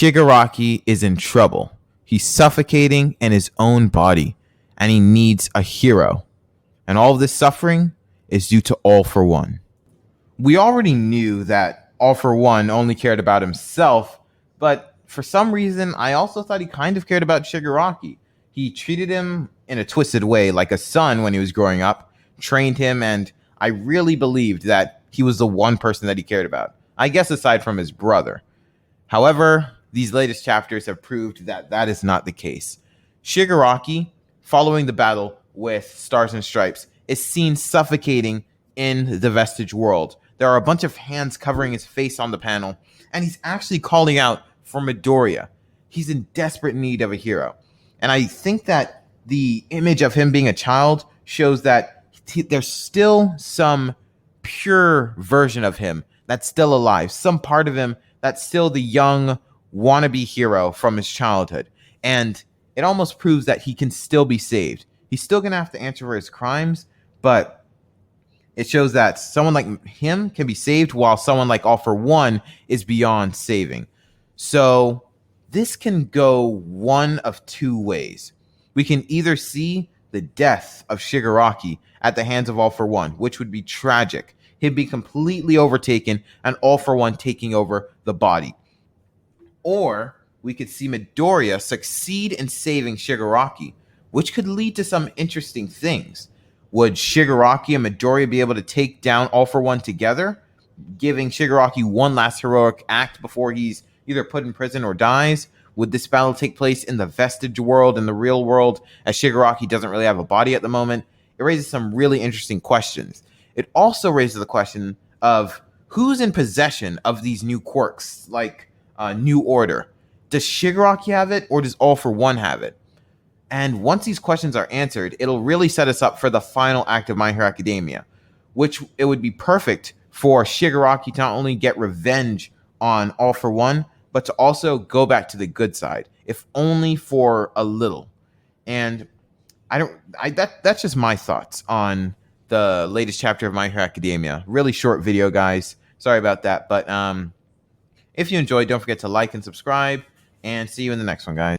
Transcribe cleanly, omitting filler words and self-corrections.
Shigaraki is in trouble. He's suffocating in his own body, and he needs a hero. And all of this suffering is due to All for One. We already knew that All for One only cared about himself, but for some reason, I also thought he kind of cared about Shigaraki. He treated him in a twisted way, like a son when he was growing up, trained him, and I really believed that he was the one person that he cared about. I guess aside from his brother. However, these latest chapters have proved that that is not the case. Shigaraki, following the battle with Stars and Stripes, is seen suffocating in the Vestige world. There are a bunch of hands covering his face on the panel, and he's actually calling out for Midoriya. He's in desperate need of a hero. And I think that the image of him being a child shows that there's still some pure version of him that's still alive, some part of him that's still the young wannabe hero from his childhood. And it almost proves that he can still be saved. He's still going to have to answer for his crimes, but it shows that someone like him can be saved while someone like All for One is beyond saving. So this can go one of two ways. We can either see the death of Shigaraki at the hands of All for One, which would be tragic. He'd be completely overtaken and All for One taking over the body. Or we could see Midoriya succeed in saving Shigaraki, which could lead to some interesting things. Would Shigaraki and Midoriya be able to take down All for One together, giving Shigaraki one last heroic act before he's either put in prison or dies? Would this battle take place in the Vestige world, in the real world, as Shigaraki doesn't really have a body at the moment? It raises some really interesting questions. It also raises the question of who's in possession of these new quirks, like New Order. Does Shigaraki have it, or does All for One have it? And once these questions are answered, it'll really set us up for the final act of My Hero Academia, which it would be perfect for Shigaraki to not only get revenge on All for One, but to also go back to the good side, if only for a little. And that's just my thoughts on the latest chapter of My Hero Academia. Really short video, guys. Sorry about that. But if you enjoyed, don't forget to like and subscribe. And see you in the next one, guys.